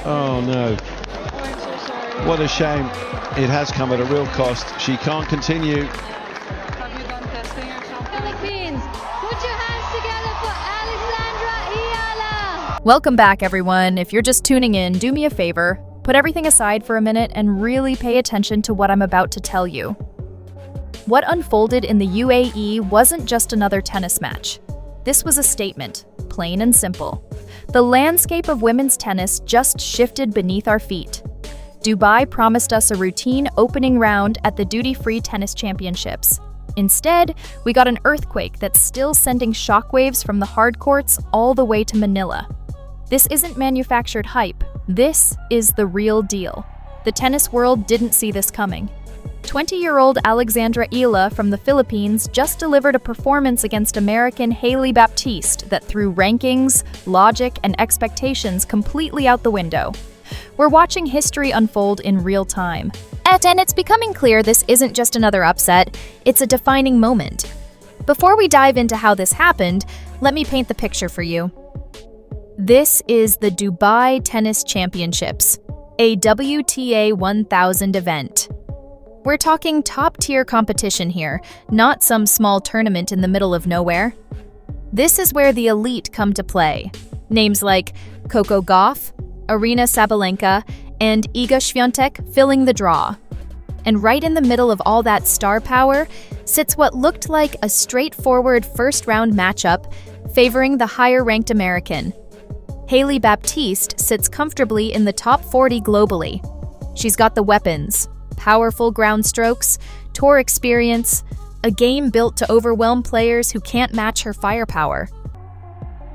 Oh no. Oh, I'm so sorry. What a shame. It has come at a real cost. She can't continue. Have you done testing or something? Philippines, put your hands together for Alexandra Eala. Welcome back, everyone. If you're just tuning in, do me a favor. Put everything aside for a minute and really pay attention to what I'm about to tell you. What unfolded in the UAE wasn't just another tennis match. This was a statement, plain and simple. The landscape of women's tennis just shifted beneath our feet. Dubai promised us a routine opening round at the duty-free tennis championships. Instead, we got an earthquake that's still sending shockwaves from the hard courts all the way to Manila. This isn't manufactured hype. This is the real deal. The tennis world didn't see this coming. 20-year-old Alexandra Eala from the Philippines just delivered a performance against American Hailey Baptiste that threw rankings, logic, and expectations completely out the window. We're watching history unfold in real time. And it's becoming clear this isn't just another upset, it's a defining moment. Before we dive into how this happened, let me paint the picture for you. This is the Dubai Tennis Championships, a WTA 1000 event. We're talking top-tier competition here, not some small tournament in the middle of nowhere. This is where the elite come to play. Names like Coco Gauff, Aryna Sabalenka, and Iga Swiatek filling the draw. And right in the middle of all that star power sits what looked like a straightforward first-round matchup favoring the higher-ranked American. Hailey Baptiste sits comfortably in the top 40 globally. She's got the weapons, powerful ground strokes, tour experience, a game built to overwhelm players who can't match her firepower.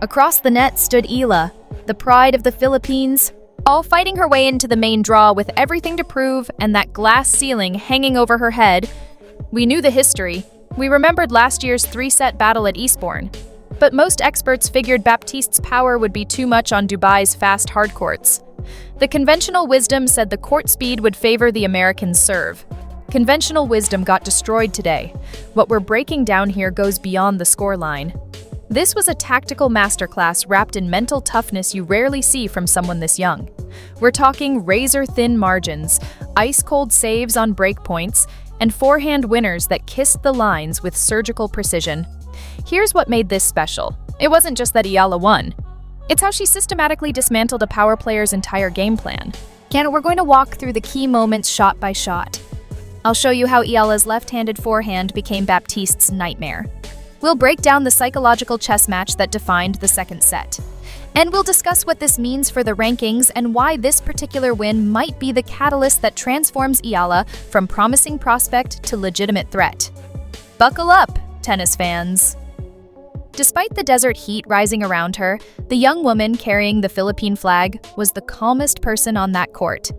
Across the net stood Eala, the pride of the Philippines, all fighting her way into the main draw with everything to prove and that glass ceiling hanging over her head. We knew the history. We remembered last year's 3-set battle at Eastbourne. But most experts figured Baptiste's power would be too much on Dubai's fast hard courts. The conventional wisdom said the court speed would favor the American serve. Conventional wisdom got destroyed today. What we're breaking down here goes beyond the scoreline. This was a tactical masterclass wrapped in mental toughness you rarely see from someone this young. We're talking razor-thin margins, ice-cold saves on break points, and forehand winners that kissed the lines with surgical precision. Here's what made this special. It wasn't just that Eala won. It's how she systematically dismantled a power player's entire game plan. And we're going to walk through the key moments shot by shot. I'll show you how Eala's left-handed forehand became Baptiste's nightmare. We'll break down the psychological chess match that defined the second set. And we'll discuss what this means for the rankings and why this particular win might be the catalyst that transforms Eala from promising prospect to legitimate threat. Buckle up, tennis fans. Despite the desert heat rising around her, the young woman carrying the Philippine flag was the calmest person on that court.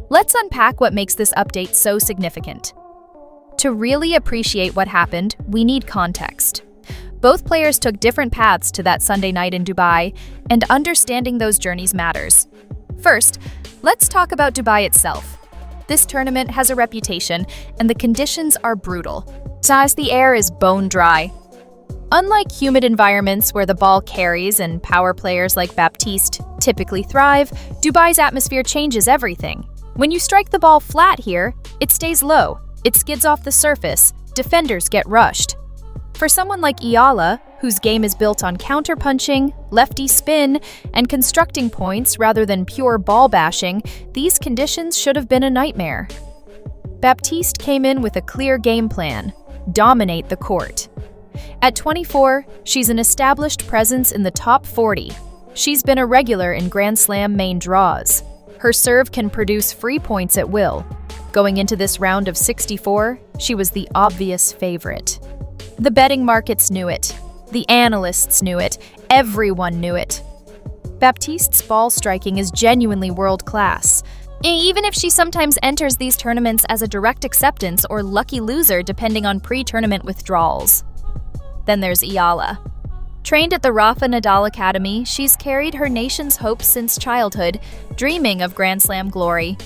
Let's unpack what makes this update so significant. To really appreciate what happened, we need context. Both players took different paths to that Sunday night in Dubai, and understanding those journeys matters. First, let's talk about Dubai itself. This tournament has a reputation, and the conditions are brutal. As the air is bone dry. Unlike humid environments where the ball carries and power players like Baptiste typically thrive, Dubai's atmosphere changes everything. When you strike the ball flat here, it stays low, it skids off the surface, defenders get rushed. For someone like Eala, whose game is built on counterpunching, lefty spin, and constructing points rather than pure ball bashing, these conditions should have been a nightmare. Baptiste came in with a clear game plan: dominate the court. At 24, she's an established presence in the top 40. She's been a regular in Grand Slam main draws. Her serve can produce free points at will. Going into this round of 64, she was the obvious favorite. The betting markets knew it. The analysts knew it. Everyone knew it. Baptiste's ball striking is genuinely world-class. Even if she sometimes enters these tournaments as a direct acceptance or lucky loser depending on pre-tournament withdrawals. Then there's Eala. Trained at the Rafa Nadal Academy, she's carried her nation's hopes since childhood, dreaming of Grand Slam glory.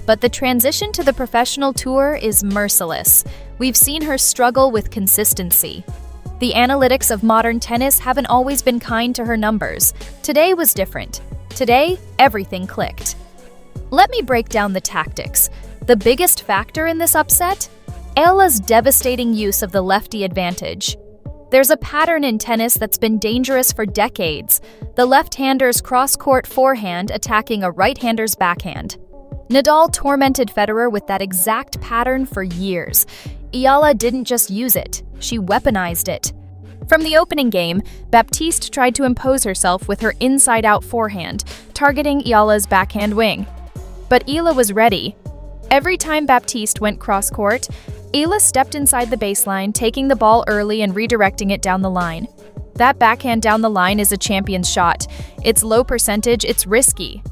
But the transition to the professional tour is merciless. We've seen her struggle with consistency. The analytics of modern tennis haven't always been kind to her numbers. Today was different. Today, everything clicked. Let me break down the tactics. The biggest factor in this upset? Eala's devastating use of the lefty advantage. There's a pattern in tennis that's been dangerous for decades: the left-hander's cross-court forehand attacking a right-hander's backhand. Nadal tormented Federer with that exact pattern for years. Eala didn't just use it, she weaponized it. From the opening game, Baptiste tried to impose herself with her inside-out forehand, targeting Eala's backhand wing. But Eala was ready. Every time Baptiste went cross-court, Eala stepped inside the baseline, taking the ball early and redirecting it down the line. That backhand down the line is a champion's shot. It's low percentage, it's risky.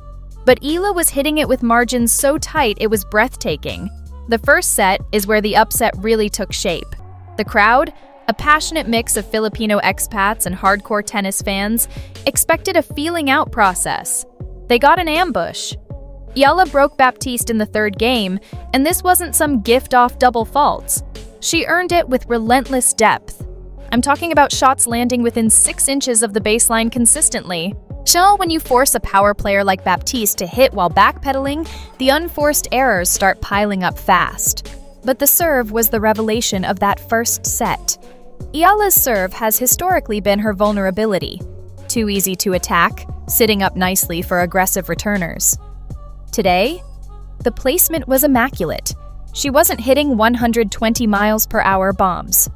But Eala was hitting it with margins so tight it was breathtaking. The first set is where the upset really took shape. The crowd, a passionate mix of Filipino expats and hardcore tennis fans, expected a feeling-out process. They got an ambush. Eala broke Baptiste in the third game, and this wasn't some gift-off double faults. She earned it with relentless depth. I'm talking about shots landing within 6 inches of the baseline consistently. So when you force a power player like Baptiste to hit while backpedaling, the unforced errors start piling up fast. But the serve was the revelation of that first set. Eala's serve has historically been her vulnerability. Too easy to attack, sitting up nicely for aggressive returners. Today, the placement was immaculate. She wasn't hitting 120 miles per hour bombs.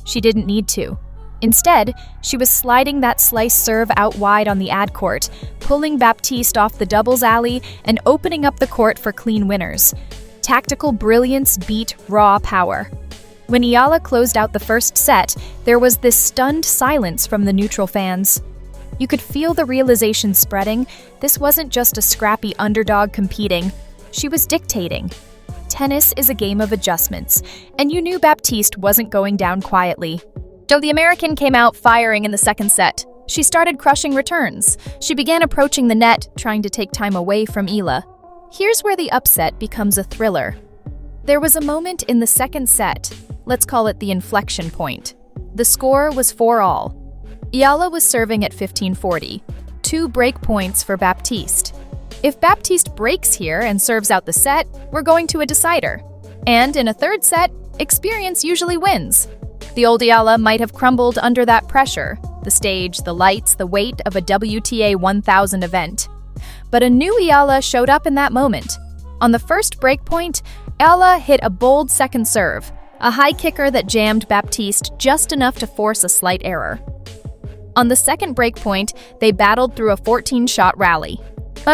She didn't need to. Instead, she was sliding that slice serve out wide on the ad court, pulling Baptiste off the doubles alley and opening up the court for clean winners. Tactical brilliance beat raw power. When Eala closed out the first set, there was this stunned silence from the neutral fans. You could feel the realization spreading. This wasn't just a scrappy underdog competing. She was dictating. Tennis is a game of adjustments, and you knew Baptiste wasn't going down quietly. So the American came out firing in the second set. She started crushing returns. She began approaching the net, trying to take time away from Eala. Here's where the upset becomes a thriller. There was a moment in the second set. Let's call it the inflection point. The score was 4-all. Eala was serving at 15-40. 2 break points for Baptiste. If Baptiste breaks here and serves out the set, we're going to a decider. And in a third set, experience usually wins. The old Eala might have crumbled under that pressure, the stage, the lights, the weight of a WTA 1000 event. But a new Eala showed up in that moment. On the first break point, Eala hit a bold second serve, a high kicker that jammed Baptiste just enough to force a slight error. On the second break point, they battled through a 14-shot rally.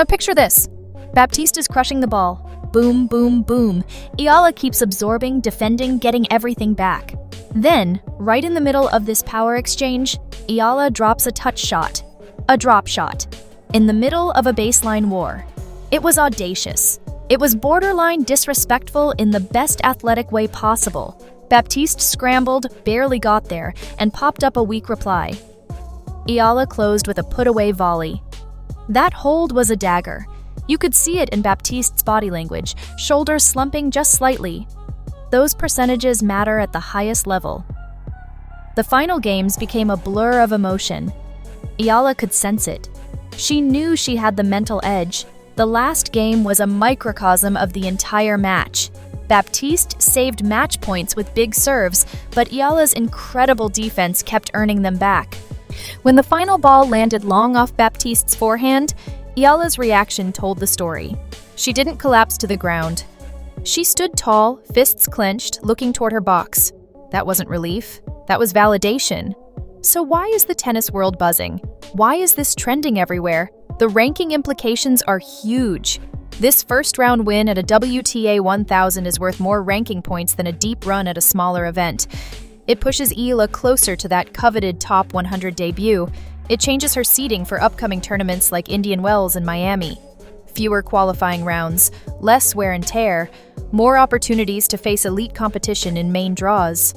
Picture this. Baptiste is crushing the ball. Boom, boom, boom. Eala keeps absorbing, defending, getting everything back. Then, right in the middle of this power exchange, Eala drops a touch shot, a drop shot, in the middle of a baseline war. It was audacious. It was borderline disrespectful in the best athletic way possible. Baptiste scrambled, barely got there, and popped up a weak reply. Eala closed with a put-away volley. That hold was a dagger. You could see it in Baptiste's body language, shoulders slumping just slightly. Those percentages matter at the highest level. The final games became a blur of emotion. Eala could sense it. She knew she had the mental edge. The last game was a microcosm of the entire match. Baptiste saved match points with big serves, but Eala's incredible defense kept earning them back. When the final ball landed long off Baptiste's forehand, Eala's reaction told the story. She didn't collapse to the ground. She stood tall, fists clenched, looking toward her box. That wasn't relief. That was validation. So why is the tennis world buzzing? Why is this trending everywhere? The ranking implications are huge. This first-round win at a WTA 1000 is worth more ranking points than a deep run at a smaller event. It pushes Eala closer to that coveted top 100 debut. It changes her seeding for upcoming tournaments like Indian Wells and Miami. Fewer qualifying rounds, less wear and tear, more opportunities to face elite competition in main draws.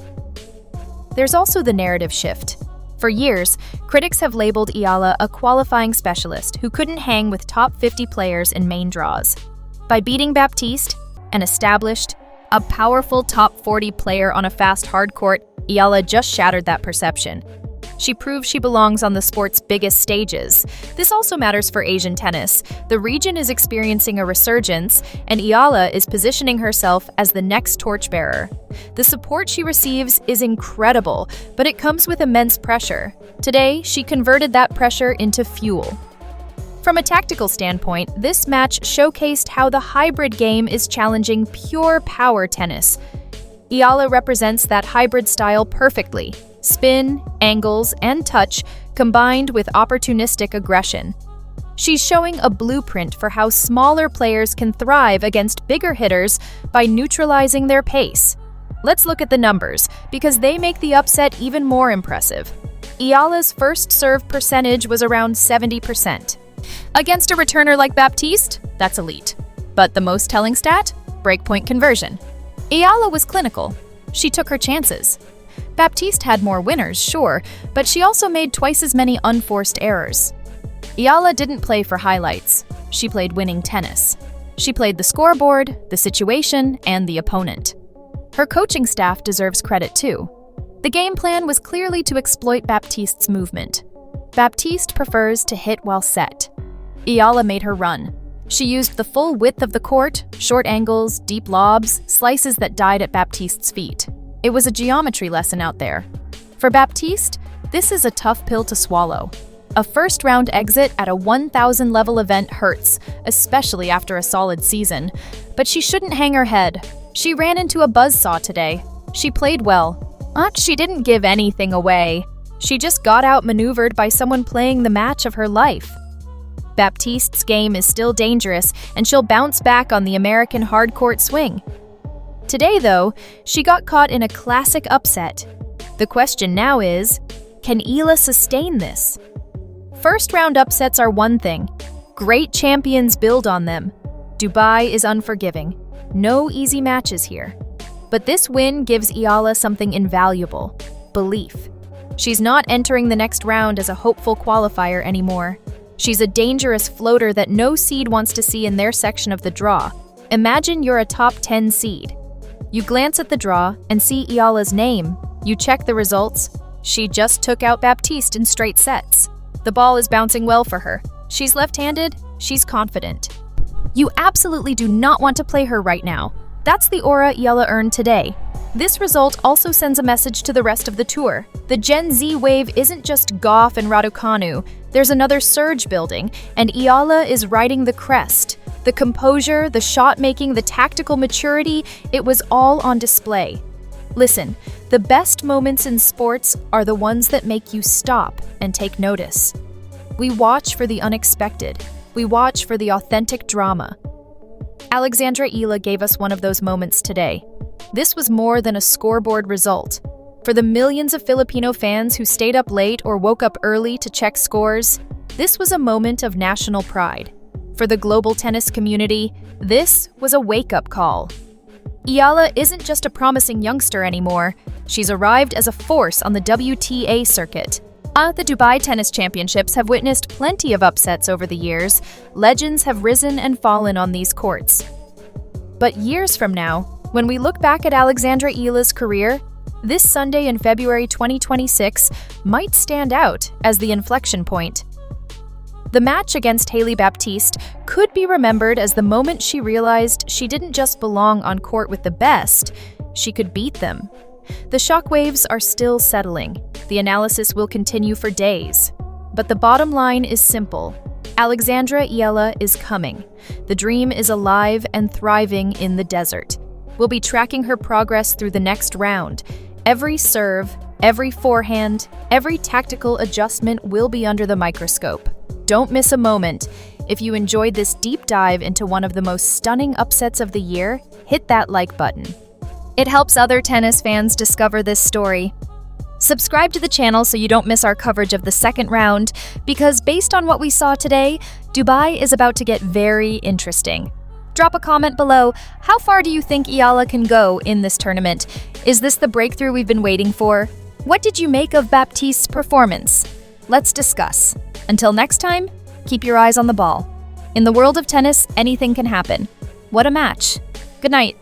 There's also the narrative shift. For years, critics have labeled Eala a qualifying specialist who couldn't hang with top 50 players in main draws. By beating Baptiste, an established, a powerful top 40 player on a fast hard court, Eala just shattered that perception. She proves she belongs on the sport's biggest stages. This also matters for Asian tennis. The region is experiencing a resurgence, and Eala is positioning herself as the next torchbearer. The support she receives is incredible, but it comes with immense pressure. Today, she converted that pressure into fuel. From a tactical standpoint, this match showcased how the hybrid game is challenging pure power tennis. Eala represents that hybrid style perfectly. Spin, angles, and touch combined with opportunistic aggression. She's showing a blueprint for how smaller players can thrive against bigger hitters by neutralizing their pace. Let's look at the numbers, because they make the upset even more impressive. Eala's first serve percentage was around 70%. Against a returner like Baptiste, that's elite. But the most telling stat? Breakpoint conversion. Eala was clinical. She took her chances. Baptiste had more winners, sure, but she also made twice as many unforced errors. Eala didn't play for highlights. She played winning tennis. She played the scoreboard, the situation, and the opponent. Her coaching staff deserves credit too. The game plan was clearly to exploit Baptiste's movement. Baptiste prefers to hit while set. Eala made her run. She used the full width of the court, short angles, deep lobs, slices that died at Baptiste's feet. It was a geometry lesson out there. For Baptiste, this is a tough pill to swallow. A first-round exit at a 1,000-level event hurts, especially after a solid season. But she shouldn't hang her head. She ran into a buzzsaw today. She played well. She didn't give anything away. She just got outmaneuvered by someone playing the match of her life. Baptiste's game is still dangerous, and she'll bounce back on the American hard-court swing. Today, though, she got caught in a classic upset. The question now is, can Eala sustain this? First-round upsets are one thing. Great champions build on them. Dubai is unforgiving. No easy matches here. But this win gives Eala something invaluable: belief. She's not entering the next round as a hopeful qualifier anymore. She's a dangerous floater that no seed wants to see in their section of the draw. Imagine you're a top 10 seed. You glance at the draw and see Eala's name. You check the results. She just took out Baptiste in straight sets. The ball is bouncing well for her. She's left-handed. She's confident. You absolutely do not want to play her right now. That's the aura Eala earned today. This result also sends a message to the rest of the tour. The Gen Z wave isn't just Goff and Raducanu. There's another surge building, and Eala is riding the crest. The composure, the shot-making, the tactical maturity, it was all on display. Listen, the best moments in sports are the ones that make you stop and take notice. We watch for the unexpected. We watch for the authentic drama. Alexandra Eala gave us one of those moments today. This was more than a scoreboard result. For the millions of Filipino fans who stayed up late or woke up early to check scores, this was a moment of national pride. For the global tennis community, this was a wake-up call. Eala isn't just a promising youngster anymore. She's arrived as a force on the WTA circuit. The Dubai Tennis Championships have witnessed plenty of upsets over the years. Legends have risen and fallen on these courts. But years from now, when we look back at Alexandra Eala's career, this Sunday in February 2026 might stand out as the inflection point. The match against Hailey Baptiste could be remembered as the moment she realized she didn't just belong on court with the best, she could beat them. The shockwaves are still settling. The analysis will continue for days. But the bottom line is simple. Alexandra Eala is coming. The dream is alive and thriving in the desert. We'll be tracking her progress through the next round. Every serve, every forehand, every tactical adjustment will be under the microscope. Don't miss a moment. If you enjoyed this deep dive into one of the most stunning upsets of the year, hit that like button. It helps other tennis fans discover this story. Subscribe to the channel so you don't miss our coverage of the second round, because based on what we saw today, Dubai is about to get very interesting. Drop a comment below. How far do you think Eala can go in this tournament? Is this the breakthrough we've been waiting for? What did you make of Baptiste's performance? Let's discuss. Until next time, keep your eyes on the ball. In the world of tennis, anything can happen. What a match. Good night.